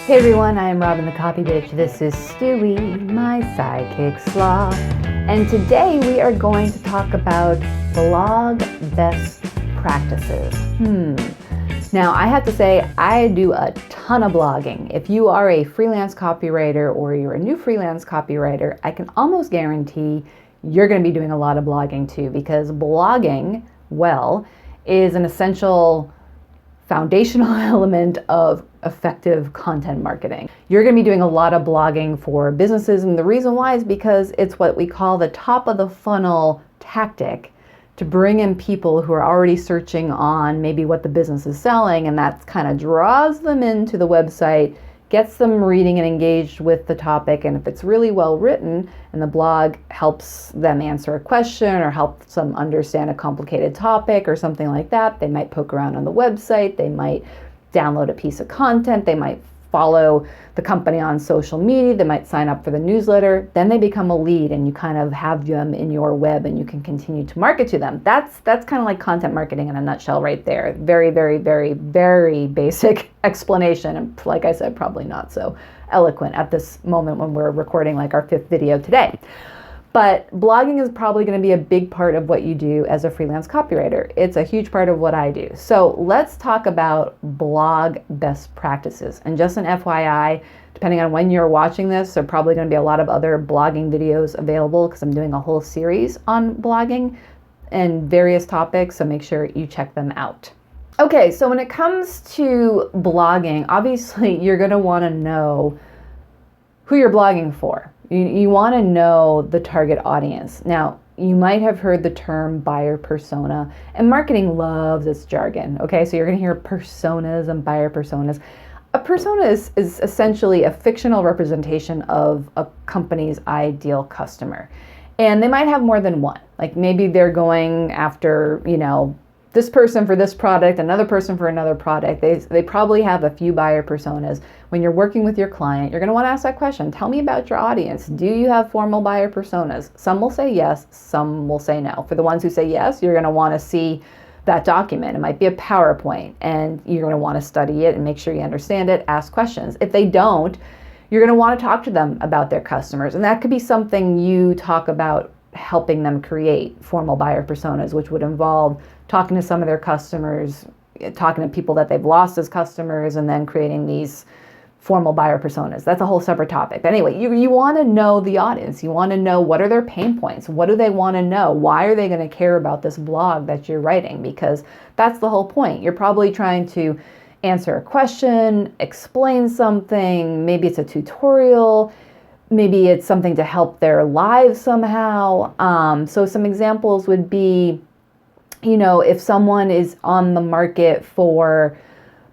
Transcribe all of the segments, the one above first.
Hey everyone, I am Robin the Copy Bitch. This is Stewie, my sidekick sloth. And today we are going to talk about blog best practices. Now I have to say, I do a ton of blogging. If you are a freelance copywriter or you're a new freelance copywriter, I can almost guarantee you're going to be doing a lot of blogging too, because blogging, well, is an essential foundational element of effective content marketing. You're going to be doing a lot of blogging for businesses, and the reason why is because it's what we call the top of the funnel tactic to bring in people who are already searching on maybe what the business is selling, and that kind of draws them into the website, gets them reading and engaged with the topic, and if it's really well written and the blog helps them answer a question or helps them understand a complicated topic or something like that, they might poke around on the website, they might download a piece of content, they might follow the company on social media, they might sign up for the newsletter, then they become a lead and you kind of have them in your web and you can continue to market to them. That's kind of like content marketing in a nutshell right there. Very, very, very, very basic explanation, and like I said, probably not so eloquent at this moment when we're recording like our 5th video today. But blogging is probably going to be a big part of what you do as a freelance copywriter. It's a huge part of what I do. So let's talk about blog best practices. And just an FYI, depending on when you're watching this, there are probably going to be a lot of other blogging videos available because I'm doing a whole series on blogging and various topics, so make sure you check them out. Okay, so when it comes to blogging, obviously you're going to want to know who you're blogging for. You want to know the target audience. Now, you might have heard the term buyer persona, and marketing loves its jargon. Okay, so you're going to hear personas and buyer personas. A persona is essentially a fictional representation of a company's ideal customer. And they might have more than one. Like maybe they're going after, this person for this product, another person for another product. They probably have a few buyer personas. When you're working with your client, you're going to want to ask that question. Tell me about your audience. Do you have formal buyer personas? Some will say yes, some will say no. For the ones who say yes, you're going to want to see that document. It might be a PowerPoint, and you're going to want to study it and make sure you understand it, ask questions. If they don't, you're going to want to talk to them about their customers. And that could be something you talk about helping them create formal buyer personas, which would involve talking to some of their customers, talking to people that they've lost as customers, and then creating these formal buyer personas. That's a whole separate topic. But anyway, you want to know the audience. You want to know what are their pain points? What do they want to know? Why are they going to care about this blog that you're writing? Because that's the whole point. You're probably trying to answer a question, explain something. Maybe it's a tutorial. Maybe it's something to help their lives somehow. So some examples would be, if someone is on the market for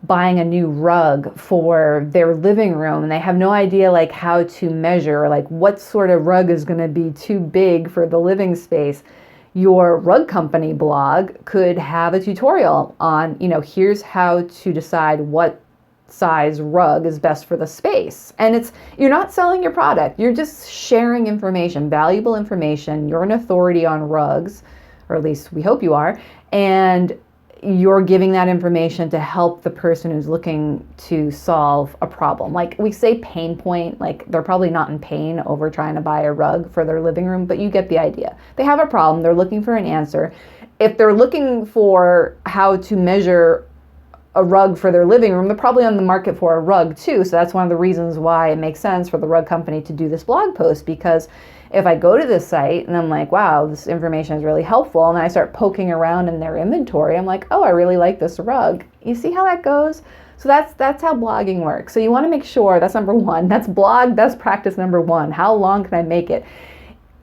buying a new rug for their living room and they have no idea like how to measure, like what sort of rug is going to be too big for the living space, your rug company blog could have a tutorial on, here's how to decide what size rug is best for the space. And you're not selling your product. You're just sharing information, valuable information. You're an authority on rugs, or at least we hope you are. And you're giving that information to help the person who's looking to solve a problem. Like we say pain point, like they're probably not in pain over trying to buy a rug for their living room, but you get the idea. They have a problem. They're looking for an answer. If they're looking for how to measure a rug for their living room, they're probably on the market for a rug too. So that's one of the reasons why it makes sense for the rug company to do this blog post, because if I go to this site and I'm like, wow, this information is really helpful, and then I start poking around in their inventory, I'm like, oh, I really like this rug. You see how that goes? So that's how blogging works. So you want to make sure, that's number one. That's blog best practice number one. How long can I make it?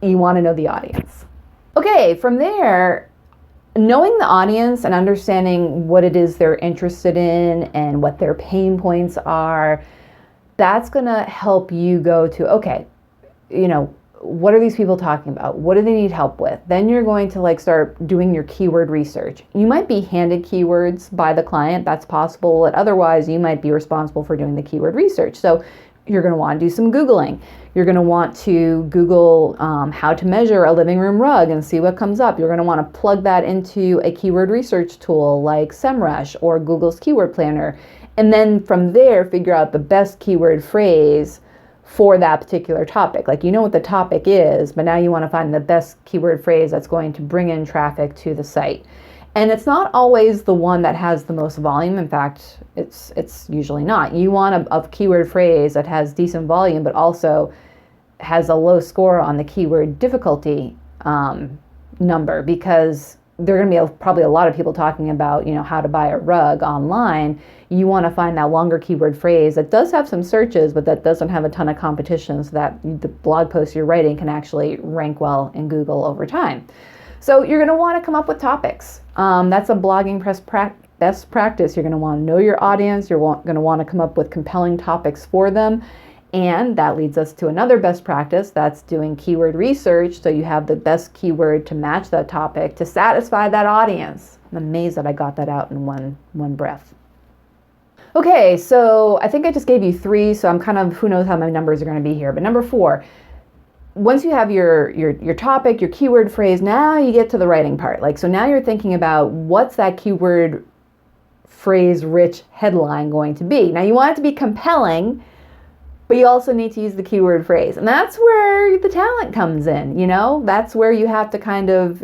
You want to know the audience. Okay, from there, knowing the audience and understanding what it is they're interested in and what their pain points are, that's going to help you go to, okay, what are these people talking about? What do they need help with? Then you're going to start doing your keyword research. You might be handed keywords by the client, that's possible, but otherwise you might be responsible for doing the keyword research. So You're going to want to do some Googling. You're going to want to Google how to measure a living room rug and see what comes up. You're going to want to plug that into a keyword research tool like SEMrush or Google's Keyword Planner. And then from there, figure out the best keyword phrase for that particular topic. Like, you know what the topic is, but now you want to find the best keyword phrase that's going to bring in traffic to the site. And it's not always the one that has the most volume. In fact, it's usually not. You want a keyword phrase that has decent volume, but also has a low score on the keyword difficulty number, because there are going to be probably a lot of people talking about, how to buy a rug online. You want to find that longer keyword phrase that does have some searches, but that doesn't have a ton of competition, so that the blog post you're writing can actually rank well in Google over time. So you're going to want to come up with topics. That's a blogging best practice. You're going to want to know your audience. You're going to want to come up with compelling topics for them. And that leads us to another best practice. That's doing keyword research, so you have the best keyword to match that topic to satisfy that audience. I'm amazed that I got that out in one breath. Okay, so I think I just gave you 3, so I'm kind of, who knows how my numbers are going to be here. But number 4, once you have your topic, your keyword phrase, now you get to the writing part. So now you're thinking about what's that keyword phrase rich headline going to be. Now you want it to be compelling, but you also need to use the keyword phrase. And that's where the talent comes in, That's where you have to kind of,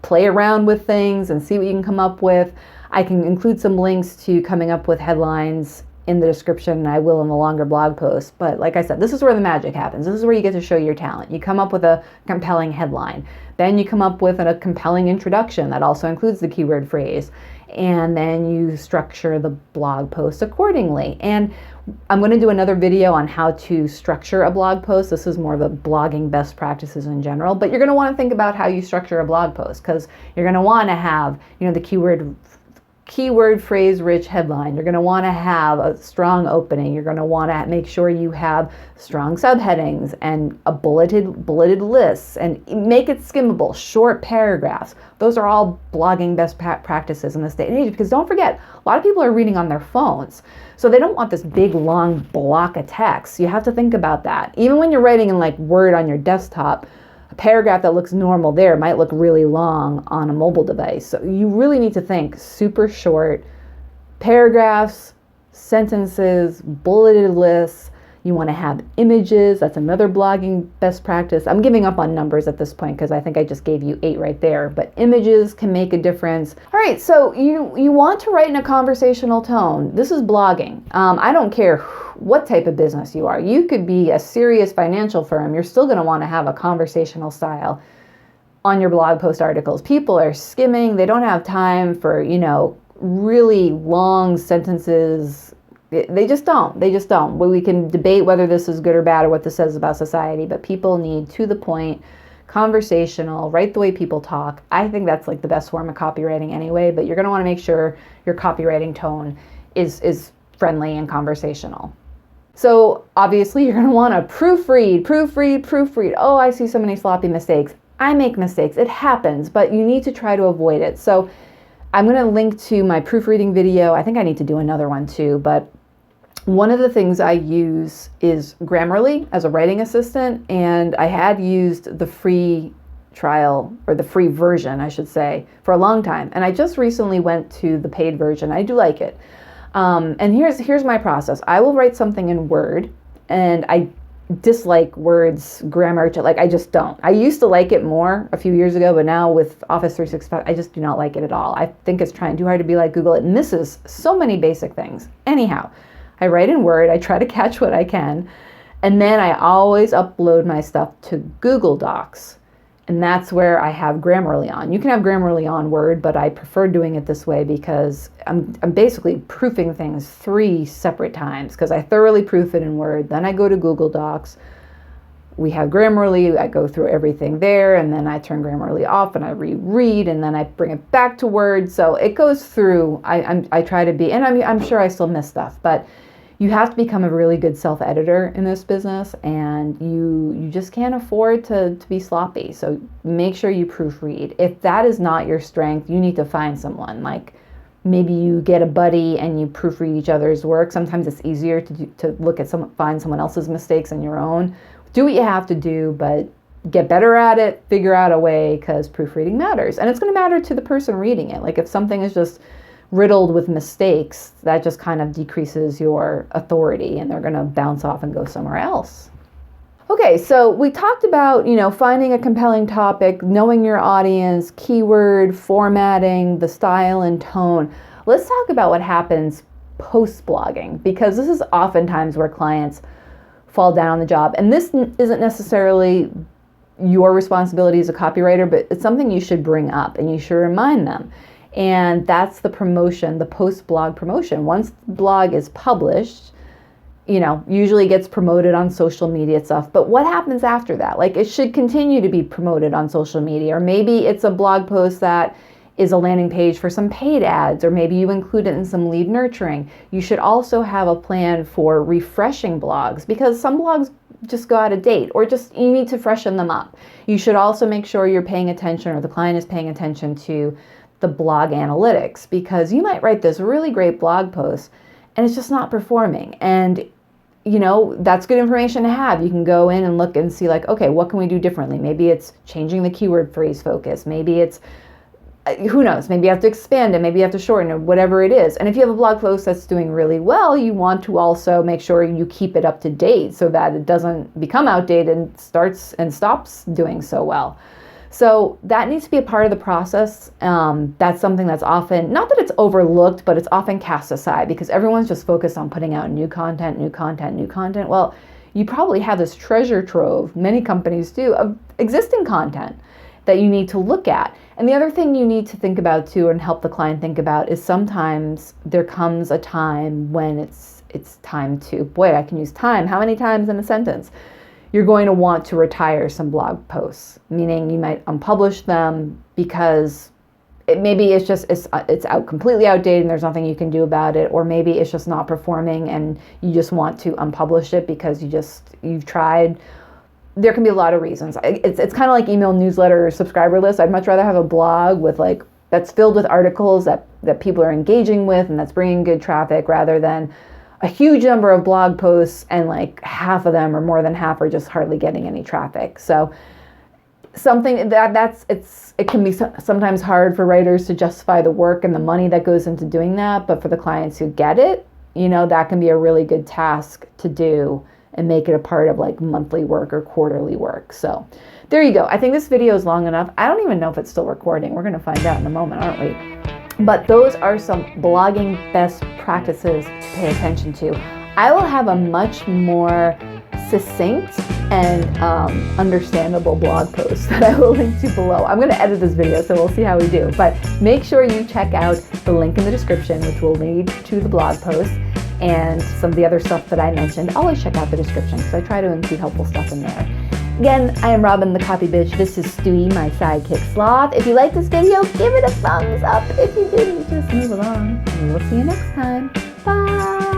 play around with things and see what you can come up with. I can include some links to coming up with headlines in the description, and I will in the longer blog post. But like I said, this is where the magic happens. This is where you get to show your talent. You come up with a compelling headline. Then you come up with a compelling introduction that also includes the keyword phrase. And then you structure the blog post accordingly. And I'm going to do another video on how to structure a blog post. This is more of a blogging best practices in general, but you're going to want to think about how you structure a blog post, because you're going to want to have, the keyword phrase rich headline. You're going to want to have a strong opening. You're going to want to make sure you have strong subheadings and a bulleted lists, and make it skimmable, short paragraphs. Those are all blogging best practices in this day and age, because don't forget, a lot of people are reading on their phones. So they don't want this big long block of text. You have to think about that. Even when you're writing in Word on your desktop, a paragraph that looks normal there might look really long on a mobile device. So you really need to think super short paragraphs, sentences, bulleted lists. You want to have images. That's another blogging best practice. I'm giving up on numbers at this point because I think I just gave you 8 right there, but images can make a difference. All right, so you want to write in a conversational tone. This is blogging. I don't care what type of business you are. You could be a serious financial firm. You're still going to want to have a conversational style on your blog post articles. People are skimming. They don't have time for, really long sentences. They just don't. We can debate whether this is good or bad or what this says about society, but people need to the point, conversational, write the way people talk. I think that's the best form of copywriting anyway, but you're going to want to make sure your copywriting tone is friendly and conversational. So obviously you're going to want to proofread. Oh, I see so many sloppy mistakes. I make mistakes. It happens, but you need to try to avoid it. So I'm going to link to my proofreading video. I think I need to do another one too, but one of the things I use is Grammarly as a writing assistant, and I had used the free trial, or the free version, I should say, for a long time. And I just recently went to the paid version. I do like it. And here's my process. I will write something in Word, and I dislike Word's grammar. I just don't. I used to like it more a few years ago, but now with Office 365, I just do not like it at all. I think it's trying too hard to be like Google. It misses so many basic things. Anyhow, I write in Word. I try to catch what I can. And then I always upload my stuff to Google Docs. And that's where I have Grammarly on. You can have Grammarly on Word, but I prefer doing it this way because I'm basically proofing things 3 separate times, because I thoroughly proof it in Word. Then I go to Google Docs. We have Grammarly. I go through everything there, and then I turn Grammarly off and I reread, and then I bring it back to Word. So it goes through. I try to be, and I'm sure I still miss stuff, but you have to become a really good self-editor in this business, and you just can't afford to be sloppy. So make sure you proofread. If that is not your strength, you need to find someone. maybe you get a buddy and you proofread each other's work. Sometimes it's easier to look at find someone else's mistakes than your own. Do what you have to do, but get better at it, figure out a way, because proofreading matters. And it's going to matter to the person reading it. Like if something is just riddled with mistakes, that just kind of decreases your authority and they're going to bounce off and go somewhere else. Okay, so we talked about, finding a compelling topic, knowing your audience, keyword, formatting, the style and tone. Let's talk about what happens post-blogging, because this is oftentimes where clients fall down on the job. And this isn't necessarily your responsibility as a copywriter, but it's something you should bring up and you should remind them. And that's the promotion, the post-blog promotion. Once the blog is published, usually gets promoted on social media stuff. But what happens after that? Like, it should continue to be promoted on social media, or maybe it's a blog post that is a landing page for some paid ads, or maybe you include it in some lead nurturing. You should also have a plan for refreshing blogs, because some blogs just go out of date, or just you need to freshen them up. You should also make sure you're paying attention, or the client is paying attention to the blog analytics, because you might write this really great blog post and it's just not performing. And that's good information to have. You can go in and look and see, like, okay, what can we do differently? Maybe it's changing the keyword phrase focus. Maybe it's, who knows, maybe you have to expand it, maybe you have to shorten it, whatever it is. And if you have a blog post that's doing really well, you want to also make sure you keep it up to date so that it doesn't become outdated and starts and stops doing so well. So that needs to be a part of the process. That's something that's often, not that it's overlooked, but it's often cast aside because everyone's just focused on putting out new content. Well, you probably have this treasure trove, many companies do, of existing content that you need to look at. And the other thing you need to think about too, and help the client think about, is sometimes there comes a time when it's time to, boy, I can use time. How many times in a sentence? You're going to want to retire some blog posts, meaning you might unpublish them because it's out completely outdated and there's nothing you can do about it, or maybe it's just not performing and you just want to unpublish it because you've tried. There can be a lot of reasons. It's kind of like email newsletter or subscriber list. I'd much rather have a blog with that's filled with articles that people are engaging with and that's bringing good traffic, rather than a huge number of blog posts and half of them or more than half are just hardly getting any traffic. So something it can be sometimes hard for writers to justify the work and the money that goes into doing that, but for the clients who get it, that can be a really good task to do and make it a part of monthly work or quarterly work. So there you go. I think this video is long enough. I don't even know if it's still recording. We're going to find out in a moment, aren't we? But those are some blogging best practices to pay attention to. I will have a much more succinct and understandable blog post that I will link to below. I'm going to edit this video, so we'll see how we do. But make sure you check out the link in the description, which will lead to the blog post and some of the other stuff that I mentioned. Always check out the description because I try to include helpful stuff in there. Again, I am Robin the Copy Bitch. This is Stewie, my sidekick sloth. If you like this video, give it a thumbs up. If you didn't, just move along. And we'll see you next time. Bye.